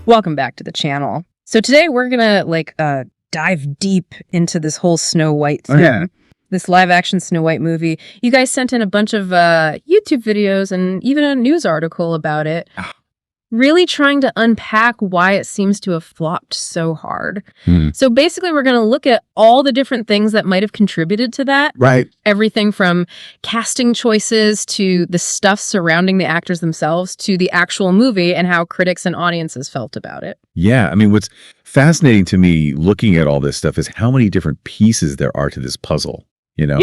Welcome back to the channel. So today we're gonna dive deep into this whole Snow White thing. Yeah. This live action Snow White movie. You guys sent in a bunch of YouTube videos and even a news article about it. Really trying to unpack why it seems to have flopped so hard. So basically we're going to look at all the different things that might have contributed to that. Right. Everything from casting choices to the stuff surrounding the actors themselves to the actual movie and how critics and audiences felt about it. Yeah. I mean, what's fascinating to me looking at all this stuff is how many different pieces there are to this puzzle. You know,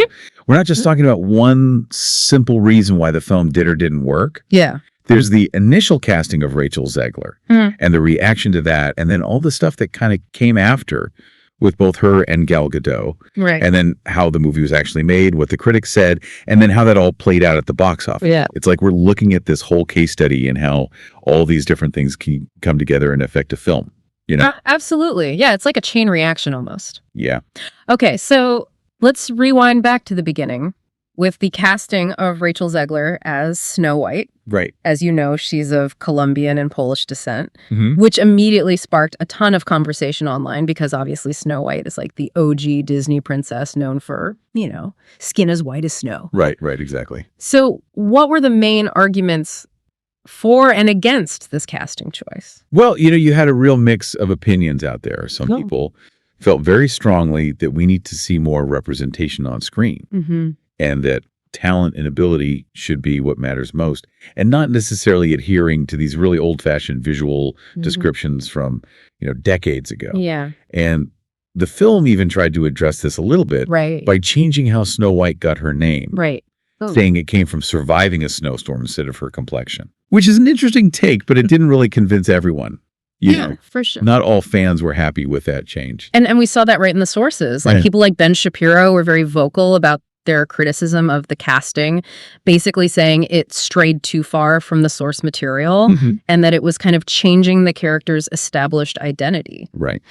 we're not just talking about one simple reason why the film did or didn't work. Yeah. There's the initial casting of Rachel Zegler and the reaction to that, and then all the stuff that kind of came after with both her and Gal Gadot. Right. And then how the movie was actually made, what the critics said, and then how that all played out at the box office. Yeah. It's like we're looking at this whole case study and how all these different things can come together and affect a film, you know? Absolutely. Yeah, it's like a chain reaction almost. Yeah. Okay, so let's rewind back to the beginning with the casting of Rachel Zegler as Snow White. Right. As you know, she's of Colombian and Polish descent, which immediately sparked a ton of conversation online because obviously Snow White is like the OG Disney princess known for, you know, skin as white as snow. Right, exactly. So what were the main arguments for and against this casting choice? Well, you know, you had a real mix of opinions out there. Some people felt very strongly that we need to see more representation on screen and that talent and ability should be what matters most, and not necessarily adhering to these really old-fashioned visual descriptions from, you know, decades ago. Yeah. And the film even tried to address this a little bit by changing how Snow White got her name. Right. Saying it came from surviving a snowstorm instead of her complexion, which is an interesting take, but it didn't really convince everyone. You know, for sure. Not all fans were happy with that change. And we saw that right in the sources. Like people like Ben Shapiro were very vocal about their criticism of the casting, basically saying it strayed too far from the source material and that it was kind of changing the character's established identity. Right.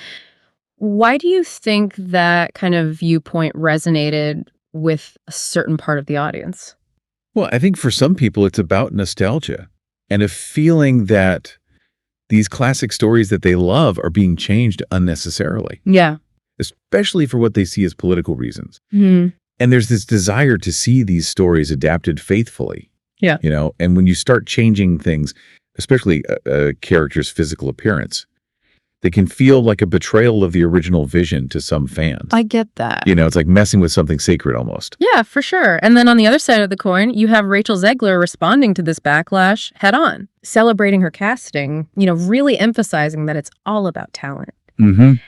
Why do you think that kind of viewpoint resonated with a certain part of the audience? Well, I think for some people it's about nostalgia and a feeling that these classic stories that they love are being changed unnecessarily. Yeah. Especially for what they see as political reasons. And there's this desire to see these stories adapted faithfully. Yeah. You know, and when you start changing things, especially a character's physical appearance, they can feel like a betrayal of the original vision to some fans. I get that. You know, it's like messing with something sacred almost. Yeah, for sure. And then on the other side of the coin, you have Rachel Zegler responding to this backlash head on, celebrating her casting, you know, really emphasizing that it's all about talent.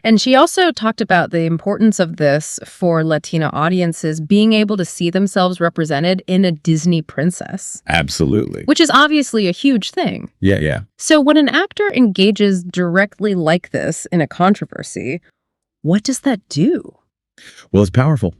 And she also talked about the importance of this for Latina audiences being able to see themselves represented in a Disney princess. Absolutely. Which is obviously a huge thing. Yeah. So when an actor engages directly like this in a controversy, what does that do? Well, it's powerful.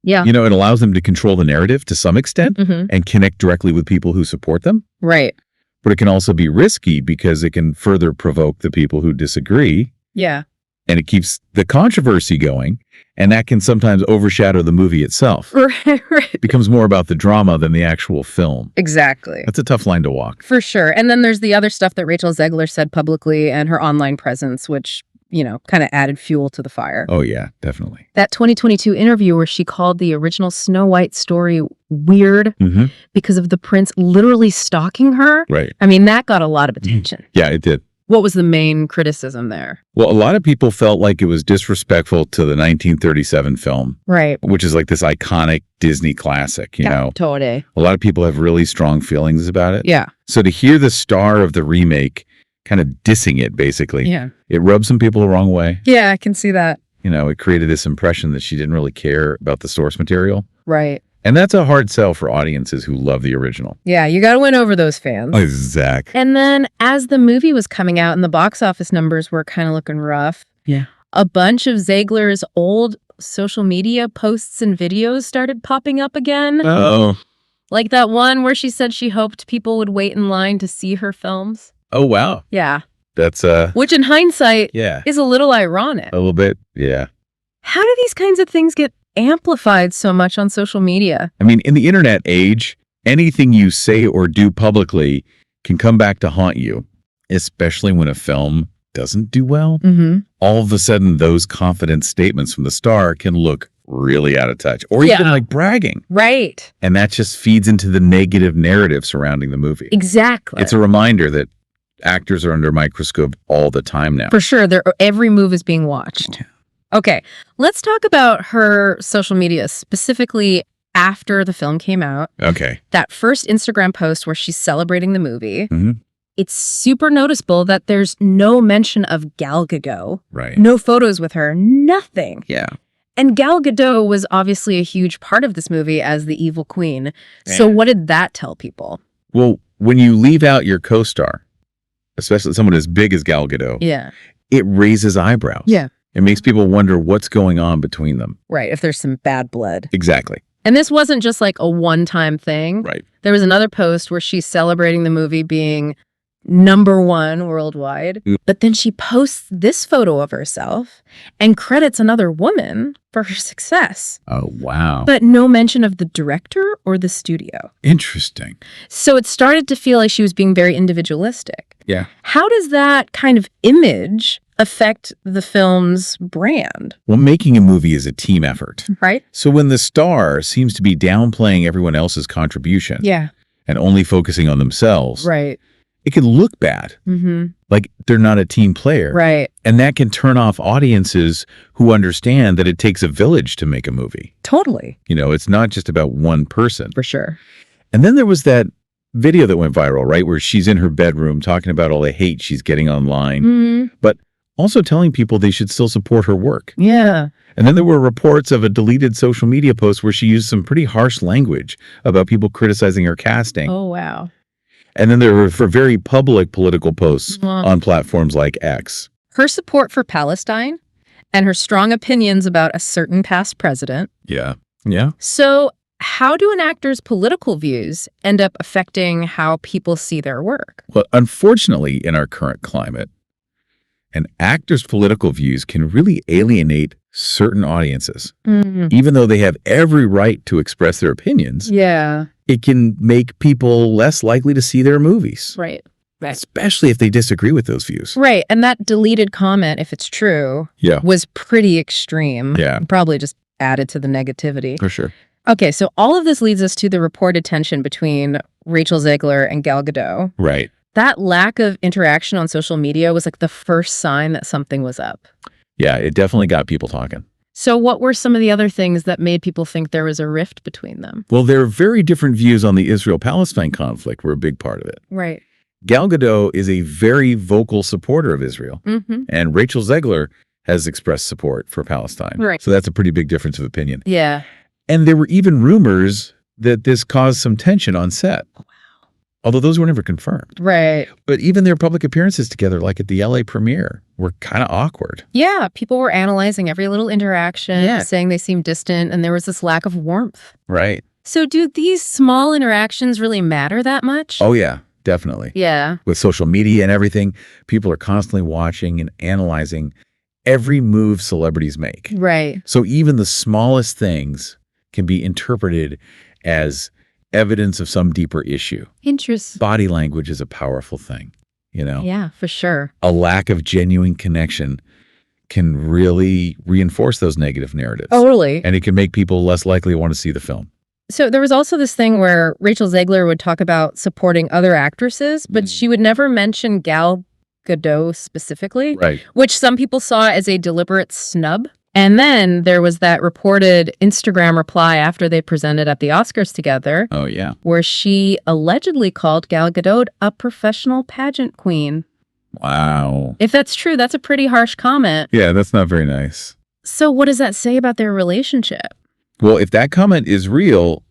Yeah. You know, it allows them to control the narrative to some extent and connect directly with people who support them. Right. But it can also be risky because it can further provoke the people who disagree. Yeah. And it keeps the controversy going, and that can sometimes overshadow the movie itself. Right. It becomes more about the drama than the actual film. Exactly. That's a tough line to walk. For sure. And then there's the other stuff that Rachel Zegler said publicly and her online presence, which, you know, kind of added fuel to the fire. Oh, yeah, definitely. That 2022 interview where she called the original Snow White story weird because of the prince literally stalking her. Right. I mean, that got a lot of attention. Yeah, it did. What was the main criticism there? Well, a lot of people felt like it was disrespectful to the 1937 film. Right. Which is like this iconic Disney classic, you know. Totally. A lot of people have really strong feelings about it. Yeah. So to hear the star of the remake kind of dissing it, basically, it rubbed some people the wrong way. Yeah, I can see that. You know, it created this impression that she didn't really care about the source material. Right. And that's a hard sell for audiences who love the original. Yeah, you got to win over those fans. Exactly. And then as the movie was coming out and the box office numbers were kind of looking rough, a bunch of Zegler's old social media posts and videos started popping up again. Oh. Like that one where she said she hoped people would wait in line to see her films. Oh, wow. Yeah. That's which in hindsight is a little ironic. A little bit. Yeah. How do these kinds of things get amplified so much on social media? I mean, in the internet age, anything you say or do publicly can come back to haunt you, especially when a film doesn't do well, all of a sudden those confident statements from the star can look really out of touch or even like bragging. Right. And that just feeds into the negative narrative surrounding the movie. Exactly. It's a reminder that actors are under a microscope all the time now. For sure. Every move is being watched. Okay. Let's talk about her social media, specifically after the film came out. Okay. That first Instagram post where she's celebrating the movie. It's super noticeable that there's no mention of Gal Gadot. Right. No photos with her. Nothing. Yeah. And Gal Gadot was obviously a huge part of this movie as the evil queen. So what did that tell people? Well, when you leave out your co-star, especially someone as big as Gal Gadot, it raises eyebrows. Yeah. It makes people wonder what's going on between them. Right, if there's some bad blood. Exactly. And this wasn't just like a one-time thing. Right. There was another post where she's celebrating the movie being #1 worldwide. But then she posts this photo of herself and credits another woman for her success. Oh, wow. But no mention of the director or the studio. Interesting. So it started to feel like she was being very individualistic. Yeah. How does that kind of image affect the film's brand? Well, making a movie is a team effort. Right. So when the star seems to be downplaying everyone else's contribution and only focusing on themselves, right, it can look bad. Like they're not a team player. Right. And that can turn off audiences who understand that it takes a village to make a movie. Totally. You know, it's not just about one person. For sure. And then there was that video that went viral, right, where she's in her bedroom talking about all the hate she's getting online, but also telling people they should still support her work. Yeah. And then there were reports of a deleted social media post where she used some pretty harsh language about people criticizing her casting. Oh, wow. And then there were very public political posts on platforms like X. Her support for Palestine and her strong opinions about a certain past president. Yeah. Yeah. So how do an actor's political views end up affecting how people see their work? Well, unfortunately, in our current climate, an actor's political views can really alienate certain audiences. Even though they have every right to express their opinions, it can make people less likely to see their movies. Right. Right. Especially if they disagree with those views. Right. And that deleted comment, if it's true, was pretty extreme. Yeah. Probably just added to the negativity. For sure. Okay, so all of this leads us to the reported tension between Rachel Zegler and Gal Gadot. Right. That lack of interaction on social media was like the first sign that something was up. Yeah, it definitely got people talking. So what were some of the other things that made people think there was a rift between them? Well, there are very different views on the Israel-Palestine conflict were a big part of it. Right. Gal Gadot is a very vocal supporter of Israel. And Rachel Zegler has expressed support for Palestine. Right. So that's a pretty big difference of opinion. Yeah. And there were even rumors that this caused some tension on set. Wow. Although those were never confirmed. Right. But even their public appearances together, like at the LA premiere, were kind of awkward. Yeah. People were analyzing every little interaction, saying they seemed distant, and there was this lack of warmth. Right. So do these small interactions really matter that much? Oh, yeah, definitely. Yeah. With social media and everything, people are constantly watching and analyzing every move celebrities make. Right. So even the smallest things can be interpreted as evidence of some deeper issue. Interesting. Body language is a powerful thing, you know? Yeah, for sure. A lack of genuine connection can really reinforce those negative narratives. Totally. And it can make people less likely to want to see the film. So there was also this thing where Rachel Zegler would talk about supporting other actresses, but she would never mention Gal Gadot specifically, Right. which some people saw as a deliberate snub. And then there was that reported Instagram reply after they presented at the Oscars together. Oh, yeah. Where she allegedly called Gal Gadot a professional pageant queen. Wow. If that's true, that's a pretty harsh comment. Yeah, that's not very nice. So what does that say about their relationship? Well, if that comment is real,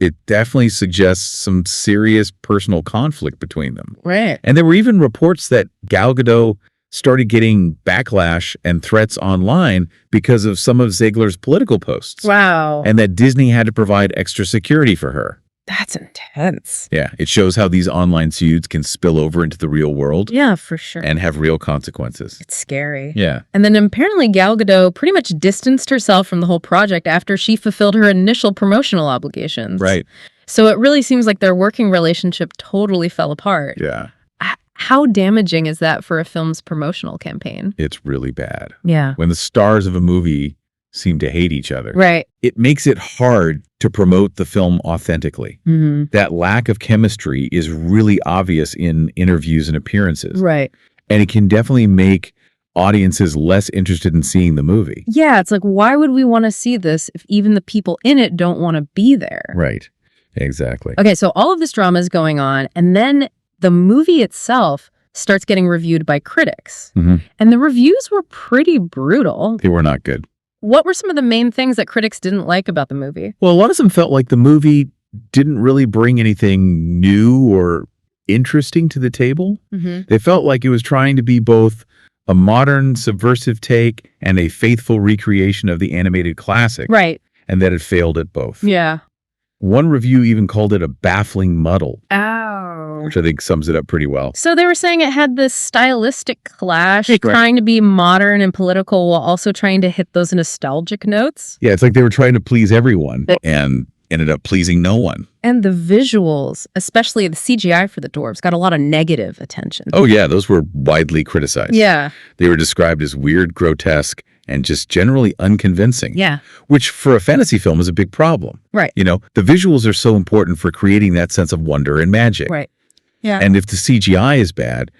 it definitely suggests some serious personal conflict between them. Right. And there were even reports that Gal Gadot started getting backlash and threats online because of some of Zegler's political posts. Wow. And that Disney had to provide extra security for her. That's intense. Yeah, it shows how these online feuds can spill over into the real world. Yeah, for sure. And have real consequences. It's scary. Yeah. And then apparently Gal Gadot pretty much distanced herself from the whole project after she fulfilled her initial promotional obligations. Right. So it really seems like their working relationship totally fell apart. Yeah. How damaging is that for a film's promotional campaign? It's really bad. Yeah. When the stars of a movie seem to hate each other, Right. it makes it hard to promote the film authentically. Mm-hmm. That lack of chemistry is really obvious in interviews and appearances. Right. And it can definitely make audiences less interested in seeing the movie. Yeah, it's like, why would we want to see this if even the people in it don't want to be there? Right. Exactly. Okay, so all of this drama is going on, and then the movie itself starts getting reviewed by critics. Mm-hmm. And the reviews were pretty brutal. They were not good. What were some of the main things that critics didn't like about the movie? Well, a lot of them felt like the movie didn't really bring anything new or interesting to the table. Mm-hmm. They felt like it was trying to be both a modern, subversive take and a faithful recreation of the animated classic. Right. And that it failed at both. Yeah. One review even called it a baffling muddle, Ow. which I think sums it up pretty well. So they were saying it had this stylistic clash, Right. trying to be modern and political while also trying to hit those nostalgic notes. Yeah, it's like they were trying to please everyone and ended up pleasing no one. And the visuals, especially the CGI for the dwarves, got a lot of negative attention. Oh, yeah, those were widely criticized. Yeah. They were described as weird, grotesque, and just generally unconvincing. Yeah. Which for a fantasy film is a big problem. Right. You know, the visuals are so important for creating that sense of wonder and magic. Right. Yeah. And if the CGI is bad,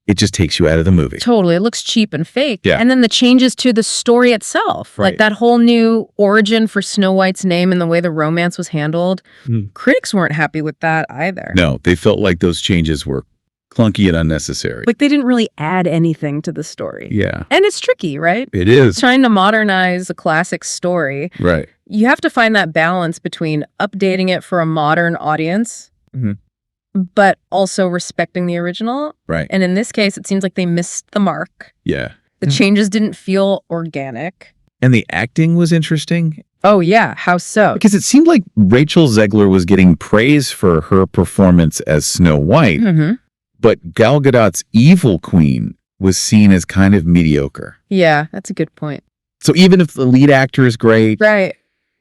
it just takes you out of the movie. Totally. It looks cheap and fake. Yeah. And then the changes to the story itself, Right. like that whole new origin for Snow White's name and the way the romance was handled. Critics weren't happy with that either. No, they felt like those changes were clunky and unnecessary. Like they didn't really add anything to the story. Yeah. And it's tricky, right? It is. Trying to modernize a classic story. Right. You have to find that balance between updating it for a modern audience, Mhm. but also respecting the original. Right. And in this case, it seems like they missed the mark. Yeah. The changes didn't feel organic. And the acting was interesting Oh, yeah. How so? because it seemed like Rachel Zegler was getting praise for her performance as Snow White, Mm-hmm. but Gal Gadot's evil queen was seen as kind of mediocre. Yeah, that's a good point. So even if the lead actor is great, Right.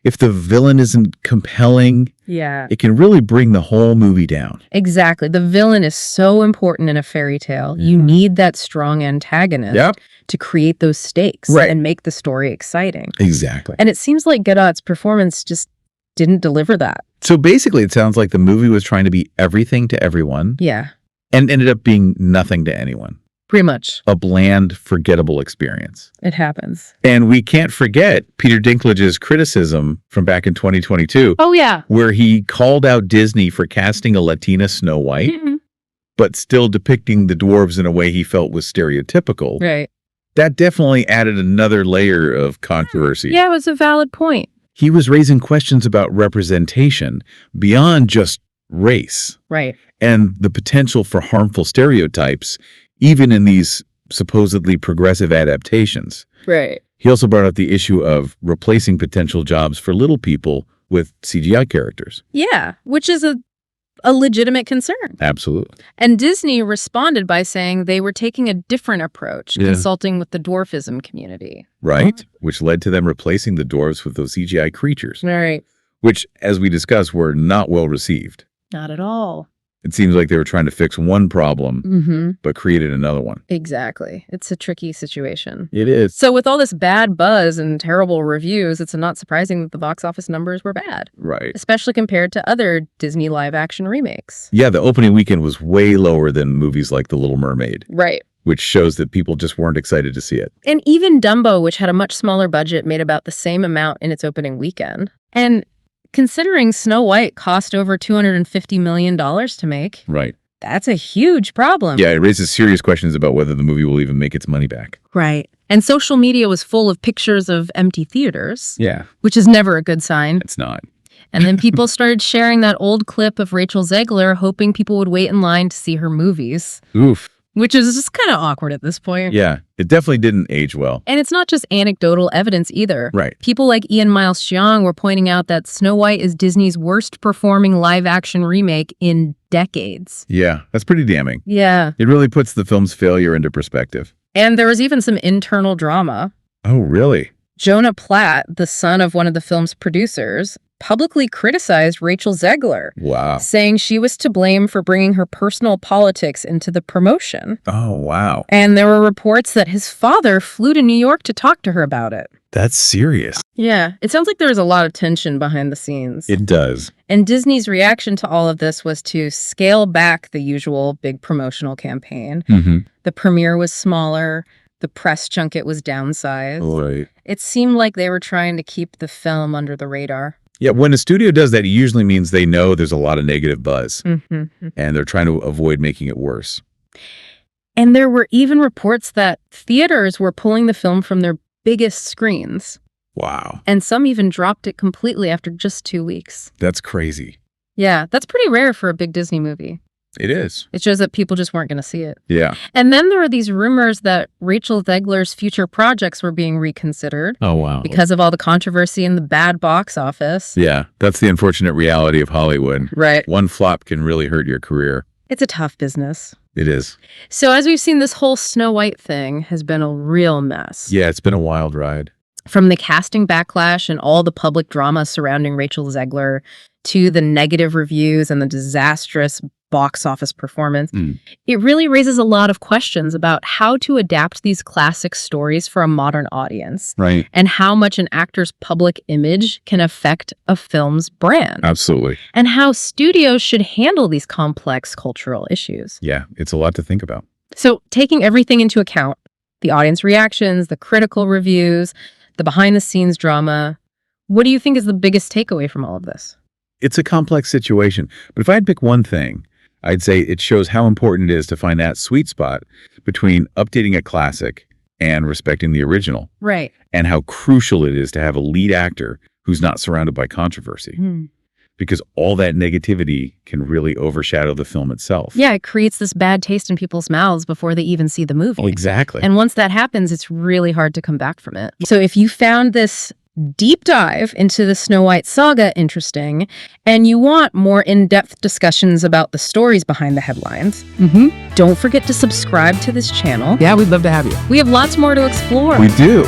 if the villain isn't compelling, Yeah, it can really bring the whole movie down. exactly. The villain is so important in a fairy tale. You need that strong antagonist to create those stakes Right. and make the story exciting. Exactly. And it seems like Gadot's performance just didn't deliver that. So basically, it sounds like the movie was trying to be everything to everyone Yeah, and ended up being nothing to anyone. pretty much. A bland, forgettable experience. It happens. And we can't forget Peter Dinklage's criticism from back in 2022, Oh, yeah. where he called out Disney for casting a Latina Snow White, Mhm. but still depicting the dwarves in a way he felt was stereotypical. Right. That definitely added another layer of controversy. Yeah, it was a valid point. He was raising questions about representation beyond just race Right. and the potential for harmful stereotypes, even in these supposedly progressive adaptations. Right. He also brought up the issue of replacing potential jobs for little people with CGI characters. Yeah, which is a legitimate concern. Absolutely. And Disney responded by saying they were taking a different approach, Yeah. consulting with the dwarfism community. Right? Which led to them replacing the dwarves with those CGI creatures, Right. which, as we discussed, were not well received. Not at all. It seems like they were trying to fix one problem, Mm-hmm. but created another one. Exactly. It's a tricky situation. It is. So with all this bad buzz and terrible reviews, it's not surprising that the box office numbers were bad, Right. especially compared to other Disney live-action remakes. Yeah, the opening weekend was way lower than movies like The Little Mermaid, Right. which shows that people just weren't excited to see it. And even Dumbo, which had a much smaller budget, made about the same amount in its opening weekend. And considering Snow White cost over $250 million to make, Right. that's a huge problem. Yeah, it raises serious questions about whether the movie will even make its money back. Right. And social media was full of pictures of empty theaters, Yeah, which is never a good sign. it's not. And then people started sharing that old clip of Rachel Zegler, hoping people would wait in line to see her movies, Oof. which is just kind of awkward at this point. Yeah, it definitely didn't age well. And it's not just anecdotal evidence either. Right. People like Ian Miles Cheong were pointing out that Snow White is Disney's worst performing live action remake in decades. Yeah, that's pretty damning. Yeah. It really puts the film's failure into perspective. And there was even some internal drama. Oh, really? Jonah Platt, the son of one of the film's producers, publicly criticized Rachel Zegler, Wow. saying she was to blame for bringing her personal politics into the promotion. Oh, wow. And there were reports that his father flew to New York to talk to her about it. That's serious. Yeah, it sounds like there was a lot of tension behind the scenes. It does. And Disney's reaction to all of this was to scale back the usual big promotional campaign. The premiere was smaller. The press junket was downsized. Right. It seemed like they were trying to keep the film under the radar. Yeah, when a studio does that, it usually means they know there's a lot of negative buzz, and they're trying to avoid making it worse. And there were even reports that theaters were pulling the film from their biggest screens. Wow. And some even dropped it completely after just 2 weeks. That's crazy. Yeah, that's pretty rare for a big Disney movie. It is. It shows that people just weren't going to see it. Yeah. And then there were these rumors that Rachel Zegler's future projects were being reconsidered. Oh, wow. Because of all the controversy and the bad box office. Yeah, that's the unfortunate reality of Hollywood. Right. One flop can really hurt your career. It's a tough business. It is. So as we've seen, this whole Snow White thing has been a real mess. Yeah, it's been a wild ride. From the casting backlash and all the public drama surrounding Rachel Zegler to the negative reviews and the disastrous box office performance, it really raises a lot of questions about how to adapt these classic stories for a modern audience. Right. And how much an actor's public image can affect a film's brand. Absolutely. And how studios should handle these complex cultural issues. Yeah, it's a lot to think about. So taking everything into account, the audience reactions, the critical reviews, the behind-the-scenes drama, what do you think is the biggest takeaway from all of this? It's a complex situation, but if I had to pick one thing, I'd say it shows how important it is to find that sweet spot between updating a classic and respecting the original. Right. And how crucial it is to have a lead actor who's not surrounded by controversy. Because all that negativity can really overshadow the film itself. Yeah, it creates this bad taste in people's mouths before they even see the movie. Oh, exactly. And once that happens, it's really hard to come back from it. So if you found this deep dive into the Snow White saga interesting, and you want more in-depth discussions about the stories behind the headlines, don't forget to subscribe to this channel. Yeah, we'd love to have you. We have lots more to explore. We do.